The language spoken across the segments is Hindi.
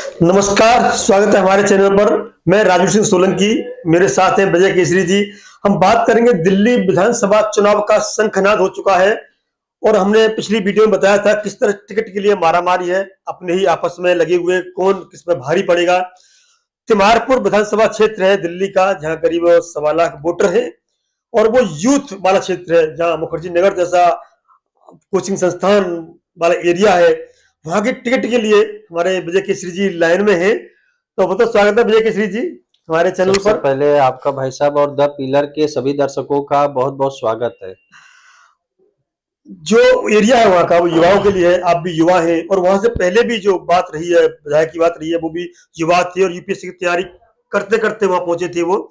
नमस्कार, स्वागत है हमारे चैनल पर। मैं राजू सिंह सोलंकी, मेरे साथ हैं विजय केसरी जी। हम बात करेंगे दिल्ली विधानसभा चुनाव का शंखनाद हो चुका है और हमने पिछली वीडियो में बताया था किस तरह टिकट के लिए मारामारी है, अपने ही आपस में लगे हुए कौन किस पे भारी पड़ेगा। तिमारपुर विधानसभा क्षेत्र है दिल्ली का, जहां करीब 1.25 लाख वोटर हैं और वो यूथ वाला क्षेत्र है, जहां मुखर्जी नगर जैसा कोचिंग संस्थान वाला एरिया है। वहां के टिकट के लिए हमारे विजय केसरी जी लाइन में हैं। तो बहुत स्वागत है विजय केसरी जी हमारे चैनल सबसे पर। पहले आपका भाई साहब और द पिलर के सभी दर्शकों का बहुत बहुत स्वागत है। जो एरिया है वहाँ का वो युवाओं के लिए है, आप भी युवा हैं और वहां से पहले भी जो बात रही है, विधायक की बात रही है, वो भी युवा थे और यूपीएससी की तैयारी करते करते वहां पहुंचे थे वो,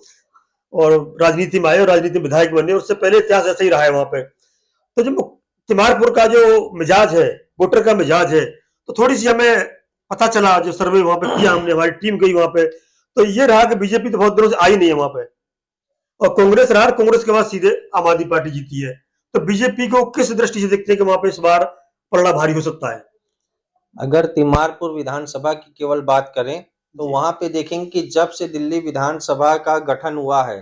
और राजनीति में आए और राजनीति में विधायक बने। उससे पहले इतिहास ऐसा ही रहा है वहां पे। तो जो तिमारपुर का जो मिजाज है, वोटर का मिजाज है, तो थोड़ी सी हमें पता चला, जो सर्वे वहां पे किया हमने, हमारी टीम गई वहां पे, तो ये रहा कि बीजेपी तो बहुत दिनों से आई नहीं है वहां पे और कांग्रेस रहा, कांग्रेस के बाद सीधे आम आदमी पार्टी जीती है। तो बीजेपी को किस दृष्टि से देखते हैं कि वहां पे इस बार पलड़ा भारी हो सकता है? अगर तिमारपुर विधानसभा की केवल बात करें तो वहां पे देखेंगे कि जब से दिल्ली विधानसभा का गठन हुआ है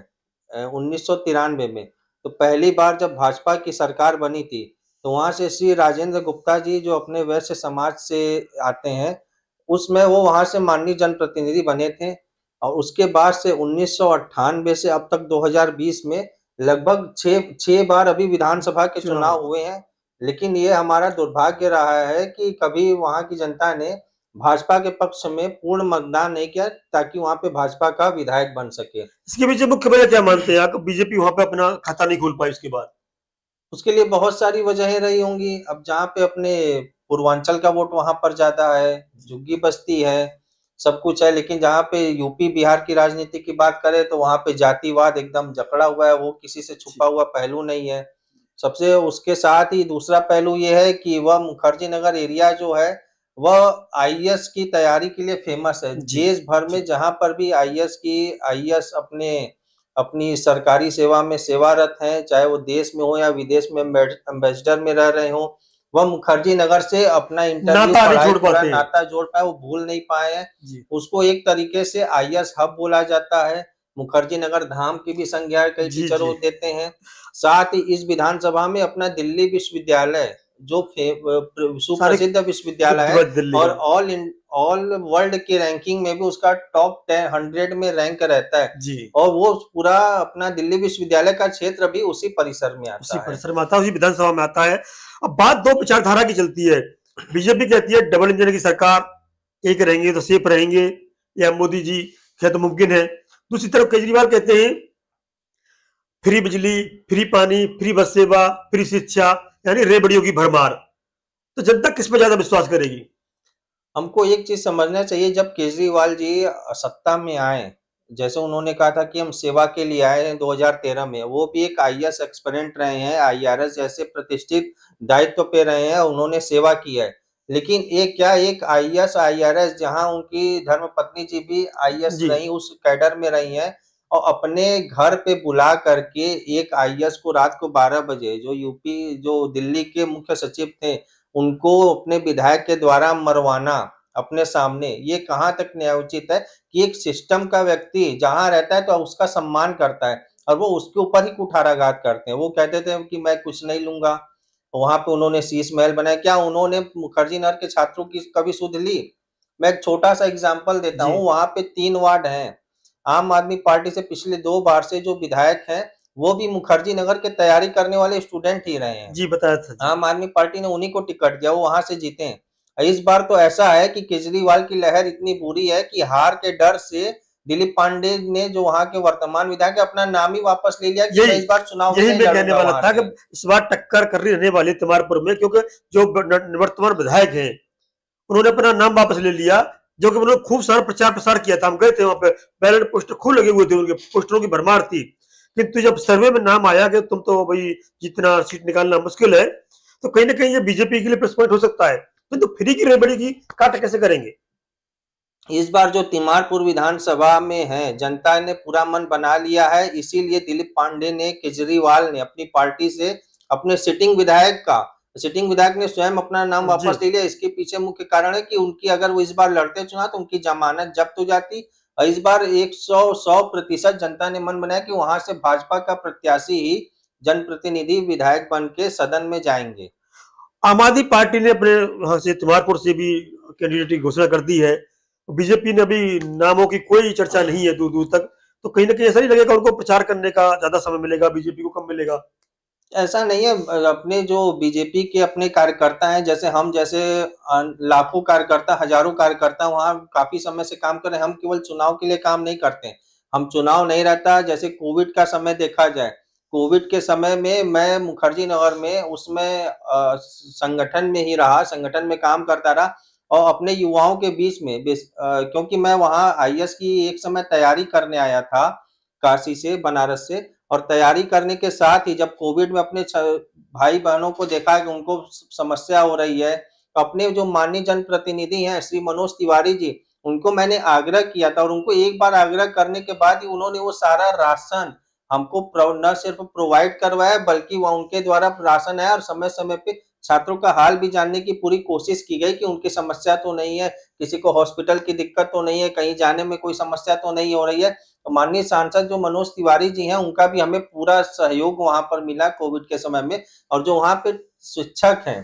1993 में, तो पहली बार जब भाजपा की सरकार बनी थी तो वहां से श्री राजेंद्र गुप्ता जी जो अपने वैश्य समाज से आते हैं, उसमें वो वहां से माननीय जनप्रतिनिधि बने थे। और उसके बाद से 1998 से अब तक 2020 में लगभग छह बार अभी विधानसभा के चुनाव हुए हैं। लेकिन ये हमारा दुर्भाग्य रहा है कि कभी वहां की जनता ने भाजपा के पक्ष में पूर्ण मतदान नहीं किया ताकि वहां पे भाजपा का विधायक बन सके। इसके पीछे मुख्य वजह क्या मानते हैं आप? बीजेपी वहां पे अपना खाता नहीं खोल पाई उसके बाद? उसके लिए बहुत सारी वजहें रही होंगी। अब जहाँ पे अपने पूर्वांचल का वोट वहां पर ज्यादा है, झुग्गी बस्ती है, सब कुछ है। लेकिन जहाँ पे यूपी बिहार की राजनीति की बात करें तो वहां पे जातिवाद एकदम जकड़ा हुआ है, वो किसी से छुपा हुआ पहलू नहीं है। सबसे उसके साथ ही दूसरा पहलू ये है कि वह मुखर्जी नगर एरिया जो है वह आईएएस की तैयारी के लिए फेमस है। देश भर में जहां पर भी आईएएस अपने अपनी सरकारी सेवा में सेवारत हैं, चाहे वो देश में हो या विदेश में एम्बेसडर में रह रहे हो, वह मुखर्जी नगर से अपना इंटरव्यू पढ़ाई पूरा नाता जोड़ पाए, वो भूल नहीं पाए हैं। उसको एक तरीके से आईएएस हब बोला जाता है। मुखर्जी नगर धाम की भी संज्ञा कई टीचर देते हैं। साथ ही इस विधानसभा में अपना दिल्ली विश्वविद्यालय जो सुप्रसिद्ध विश्वविद्यालय है और ऑल वर्ल्ड की रैंकिंग में भी उसका टॉप 100 में रैंक रहता है। और वो पूरा अपना दिल्ली विश्वविद्यालय का क्षेत्र भी उसी परिसर में आता है, उसी विधानसभा में आता है। अब बात दो विचारधारा की चलती है। बीजेपी कहती है डबल इंजन की सरकार, एक रहेंगे तो सेफ रहेंगे, या मोदी जी क्या तो मुमकिन है। दूसरी तरफ केजरीवाल कहते हैं फ्री बिजली, फ्री पानी, फ्री बस सेवा, फ्री शिक्षा, यानी रेबड़ियों की भरमार। तो जनता किस पर ज्यादा विश्वास करेगी? हमको एक चीज समझना चाहिए, जब केजरीवाल जी सत्ता में आए, जैसे उन्होंने कहा था कि हम सेवा के लिए आए हैं 2013 में, वो भी एक आईएएस एक्सपेरेंट रहे हैं, आईआरएस जैसे प्रतिष्ठित दायित्व पे रहे हैं, उन्होंने सेवा की है। लेकिन एक आईएएस आईआरएस जहां उनकी धर्मपत्नी जी भी आईएएस रही, उस कैडर में रही हैं, और अपने घर पे बुला करके एक आईएएस को रात को 12 बजे जो दिल्ली के मुख्य सचिव थे उनको अपने विधायक के द्वारा मरवाना अपने सामने, ये कहाँ तक न्यायोचित है कि एक सिस्टम का व्यक्ति जहां रहता है तो उसका सम्मान करता है और वो उसके ऊपर ही कुठाराघात करते हैं। वो कहते थे कि मैं कुछ नहीं लूंगा, वहां पे उन्होंने शीश महल बनाया। क्या उन्होंने मुखर्जी नगर के छात्रों की कभी सुध ली? मैं एक छोटा सा एग्जाम्पल देता हूँ। वहां पे 3 वार्ड हैं, आम आदमी पार्टी से पिछले 2 बार से जो विधायक हैं वो भी मुखर्जी नगर के तैयारी करने वाले स्टूडेंट ही रहे हैं। जी बताया था। आम आदमी पार्टी ने उन्हीं को टिकट दिया, वो वहां से जीते हैं। इस बार तो ऐसा है कि केजरीवाल की लहर इतनी बुरी है कि हार के डर से दिलीप पांडे ने, जो वहां के वर्तमान विधायक, अपना नाम ही वापस ले लिया कि मैं इस बार चुनाव यही मैं कहने वाला था कि इस बार टक्कर कर रही रहने वाली तिमारपुर में, क्योंकि जो निवर्तमान विधायक हैं उन्होंने अपना नाम वापस ले लिया, जो कि उन्होंने खूब सारा प्रचार प्रसार किया था। हम गए थे वहां पे, बैलेट पोस्टर खूब लगे हुए थे, उनके पोस्टरों की भरमार थी। किंतु जब सर्वे में नाम आया कि तुम तो भाई जितना सीट निकालना मुश्किल है, तो कहीं ना कहीं ये बीजेपी के लिए प्लस पॉइंट हो सकता है। तो फ्री की रेबड़ी की काट कैसे करेंगे? इस बार जो तिमारपुर विधानसभा में है, जनता ने पूरा मन बना लिया है। इसीलिए दिलीप पांडे ने, केजरीवाल ने अपनी पार्टी से अपने सिटिंग विधायक का सिटिंग विधायक ने स्वयं अपना नाम जी। वापस ले लिया। इसके पीछे मुख्य कारण है कि उनकी, अगर वो इस बार लड़ते चुनाव तो उनकी जमानत जब्त हो जाती, और इस बार 100% जनता ने मन बनाया कि वहां से भाजपा का प्रत्याशी ही जनप्रतिनिधि विधायक बन के सदन में जाएंगे। आम आदमी पार्टी ने अपने वहां से तिमारपुर से भी कैंडिडेट की घोषणा कर दी है। बीजेपी ने अभी नामों की कोई चर्चा नहीं है दूर दूर तक। तो कहीं ना कहीं ऐसा नहीं लगेगा उनको प्रचार करने का ज्यादा समय मिलेगा, बीजेपी को कम मिलेगा? ऐसा नहीं है। अपने जो बीजेपी के अपने कार्यकर्ता हैं, जैसे हम जैसे लाखों कार्यकर्ता, हजारों कार्यकर्ता वहां काफी समय से काम कर रहे हैं। हम केवल चुनाव के लिए काम नहीं करते। हम चुनाव नहीं रहता, जैसे कोविड का समय देखा जाए, कोविड के समय में मैं मुखर्जी नगर में उसमें संगठन में ही रहा, संगठन में काम करता रहा, और अपने युवाओं के बीच में क्योंकि मैं वहां आईएएस की एक समय तैयारी करने आया था, काशी से, बनारस से, और तैयारी करने के साथ ही जब कोविड में अपने भाई बहनों को देखा कि उनको समस्या हो रही है, तो अपने जो माननीय जनप्रतिनिधि हैं श्री मनोज तिवारी जी, उनको मैंने आग्रह किया था, और उनको एक बार आग्रह करने के बाद ही उन्होंने वो सारा राशन हमको न सिर्फ प्रोवाइड करवाया, बल्कि वह उनके द्वारा राशन आया, और समय समय पे छात्रों का हाल भी जानने की पूरी कोशिश की गई कि उनकी समस्या तो नहीं है, किसी को हॉस्पिटल की दिक्कत तो नहीं है, कहीं जाने में कोई समस्या तो नहीं हो रही है। तो माननीय सांसद जो मनोज तिवारी जी हैं, उनका भी हमें पूरा सहयोग वहां पर मिला कोविड के समय में। और जो वहां पे शिक्षक हैं,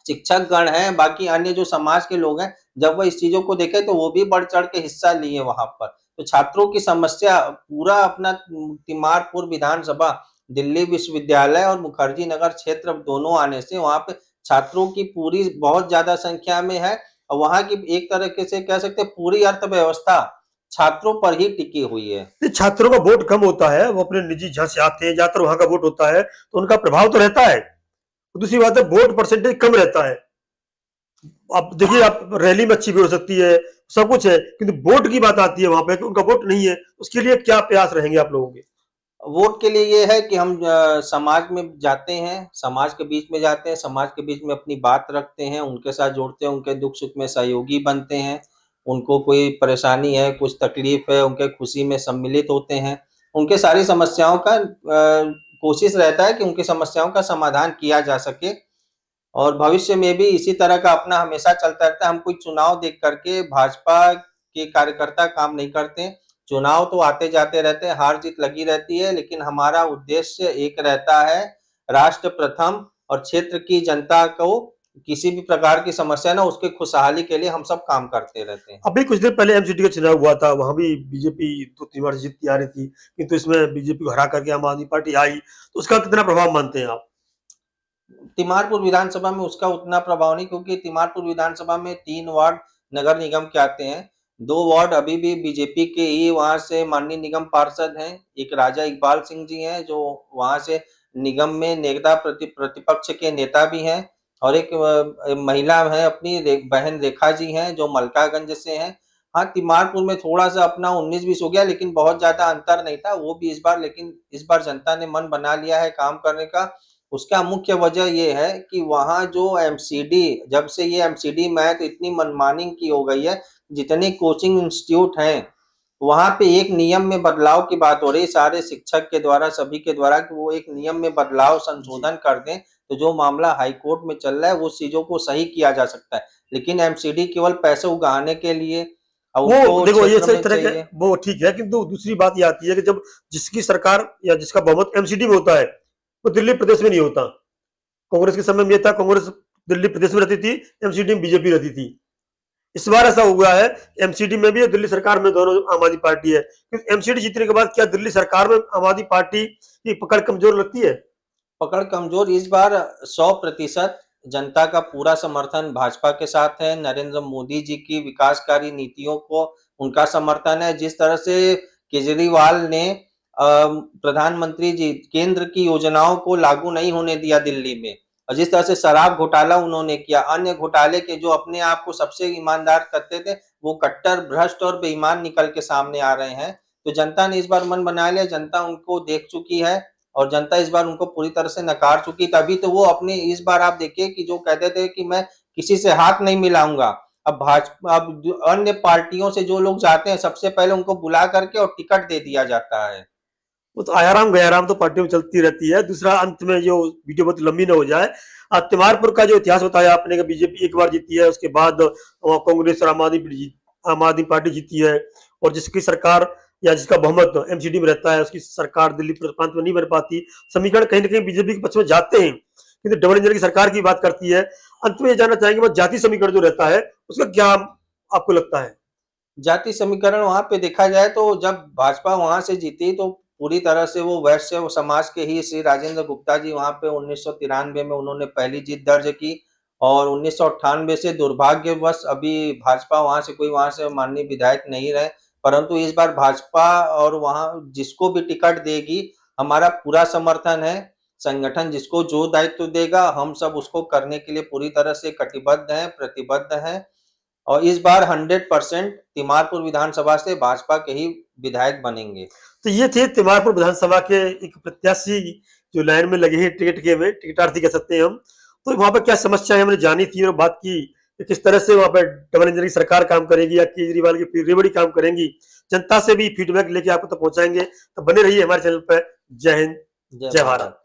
शिक्षक गण हैं, बाकी अन्य जो समाज के लोग हैं, जब वो इस चीजों को देखे तो वो भी बढ़ चढ़ के हिस्सा लिए वहां पर। तो छात्रों की समस्या पूरा अपना तिमारपुर विधानसभा, दिल्ली विश्वविद्यालय और मुखर्जी नगर क्षेत्र दोनों आने से वहां पे छात्रों की पूरी बहुत ज्यादा संख्या में है, और वहां की एक तरीके से कह सकते हैं पूरी अर्थव्यवस्था छात्रों पर ही टिकी हुई है। छात्रों का वोट कम होता है, वो अपने निजी जहाँ से आते हैं, ज्यादातर वहां का वोट होता है, तो उनका प्रभाव तो रहता है। दूसरी बात है, वोट परसेंटेज कम रहता है। आप देखिए, आप रैली में अच्छी भी हो सकती है, सब कुछ है, किंतु वोट की बात आती है वहां पे कि उनका वोट नहीं है। उसके लिए क्या प्रयास रहेंगे आप लोगों के? वोट के लिए ये है कि हम समाज में जाते हैं, समाज के बीच में जाते हैं, समाज के बीच में अपनी बात रखते हैं, उनके साथ जोड़ते हैं, उनके दुख सुख में सहयोगी बनते हैं, उनको कोई परेशानी है, कुछ तकलीफ है, उनके खुशी में सम्मिलित होते हैं, उनके सारी समस्याओं का कोशिश रहता है कि उनकी समस्याओं का समाधान किया जा सके। और भविष्य में भी इसी तरह का अपना हमेशा चलता रहता है। हम कोई चुनाव देख करके भाजपा के कार्यकर्ता काम नहीं करते। चुनाव तो आते जाते रहते हैं, हार जीत लगी रहती है, लेकिन हमारा उद्देश्य एक रहता है, राष्ट्र प्रथम, और क्षेत्र की जनता को किसी भी प्रकार की समस्या ना, उसके खुशहाली के लिए हम सब काम करते रहते हैं। अभी कुछ दिन पहले एमसीडी का चुनाव हुआ था, वहां भी बीजेपी 2-3 बार जीतती आ रही थी, किंतु इसमें बीजेपी को हरा करके आम आदमी पार्टी आई। तो उसका कितना प्रभाव मानते हैं आप? तिमारपुर विधानसभा में उसका उतना प्रभाव नहीं, क्योंकि तिमारपुर विधानसभा में 3 वार्ड नगर निगम के आते हैं। 2 वार्ड अभी भी बीजेपी के ही वहां से माननीय निगम पार्षद हैं। एक राजा इकबाल सिंह जी हैं जो वहां से निगम में नेता प्रतिपक्ष के नेता भी हैं, और एक महिला है अपनी बहन रेखा जी हैं जो मलकागंज से हैं। हाँ, तिमारपुर में थोड़ा सा अपना 19-20 हो गया, लेकिन बहुत ज्यादा अंतर नहीं था वो भी इस बार। लेकिन इस बार जनता ने मन बना लिया है काम करने का। उसका मुख्य वजह ये है कि वहाँ जो एमसीडी, जब से ये एमसीडी में है तो इतनी मनमानी की हो गई है। जितने कोचिंग इंस्टीट्यूट हैं, वहाँ पे एक नियम में बदलाव की बात हो रही है सारे शिक्षक के द्वारा, सभी के द्वारा, कि वो एक नियम में बदलाव संशोधन कर दें, तो जो मामला हाई कोर्ट में चल रहा है वो चीजों को सही किया जा सकता है। लेकिन एमसीडी केवल पैसे उगाने के लिए, और वो उनको देखो, ये क्षेत्र सही में तरह के, चाहिए। वो ठीक है, किंतु दूसरी बात ये आती है कि जब जिसकी सरकार या जिसका बहुमत एमसीडी में होता है, वो दिल्ली प्रदेश में नहीं होता। कांग्रेस के समय में ये था, कांग्रेस दिल्ली प्रदेश में रहती थी, एमसीडी में बीजेपी रहती थी। इस बार ऐसा हुआ है, एमसीडी में भी है, दिल्ली सरकार में दोनों आम आदमी पार्टी है। एमसीडी जीतने के बाद क्या दिल्ली सरकार में आम आदमी पार्टी की पकड़ कमजोर लगती है? पकड़ कमजोर, इस बार 100% जनता का पूरा समर्थन भाजपा के साथ है। नरेंद्र मोदी जी की विकासकारी नीतियों को उनका समर्थन है। जिस तरह से केजरीवाल ने प्रधानमंत्री जी केंद्र की योजनाओं को लागू नहीं होने दिया दिल्ली में, और जिस तरह से शराब घोटाला उन्होंने किया, अन्य घोटाले के जो अपने आप को सबसे ईमानदार करते थे, वो कट्टर भ्रष्ट और बेईमान निकल के सामने आ रहे हैं। तो जनता ने इस बार मन बना लिया, जनता उनको देख चुकी है, और जनता इस बार उनको पूरी तरह से नकार चुकी। तभी तो वो अपने इस बार आप देखिए कि जो कहते थे कि मैं किसी से हाथ नहीं मिलाऊंगा, अब भाजपा, अब अन्य पार्टियों से जो लोग जाते हैं सबसे पहले उनको बुला करके और टिकट दे दिया जाता है। वो तो आयाराम गयाराम तो पार्टी में चलती रहती है। दूसरा, अंत में जो वीडियो बहुत लंबी ना हो जाए, तिमारपुर का जो इतिहास बताया आपने कि बीजेपी एक बार जीती है, उसके बाद कांग्रेस और आम आदमी पार्टी जीती है, और जिसकी सरकार या जिसका बहुमत एमसीडी में रहता है, उसकी सरकार दिल्ली प्रांत में नहीं बन पाती। समीकरण कहीं ना कहीं बीजेपी के पक्ष में जाते हैं, किंतु डबल इंजन की सरकार की बात करती है। अंत में ये जानना चाहेंगे वो जाति समीकरण जो रहता है उसका क्या आपको लगता है? जाति समीकरण वहां पे देखा जाए तो जब भाजपा वहां से जीती तो पूरी तरह से वो वैश्य समाज के ही श्री राजेंद्र गुप्ता जी वहां पे 1993 में उन्होंने पहली जीत दर्ज की, और 1998 से दुर्भाग्यवश अभी भाजपा वहां से माननीय विधायक नहीं रहे। परंतु इस बार भाजपा और वहां जिसको भी टिकट देगी हमारा पूरा समर्थन है। संगठन जिसको जो दायित्व देगा हम सब उसको करने के लिए पूरी तरह से कटिबद्ध हैं, प्रतिबद्ध हैं, और इस बार 100% तिमारपुर विधानसभा से भाजपा के ही विधायक बनेंगे। तो ये थे तिमारपुर विधानसभा के एक प्रत्याशी जो लाइन में लगे हैं टिकट के में, टिकटार्थी कह सकते हैं हम। तो वहां पर क्या समस्या है हमने जानी थी और बात की कि किस तरह से वहां पर डबल इंजन की सरकार काम करेगी या केजरीवाल की रेवड़ी काम करेंगी। जनता से भी फीडबैक लेके आपको तक पहुंचाएंगे। तो बने रहिए हमारे चैनल पर। जय हिंद, जय भारत।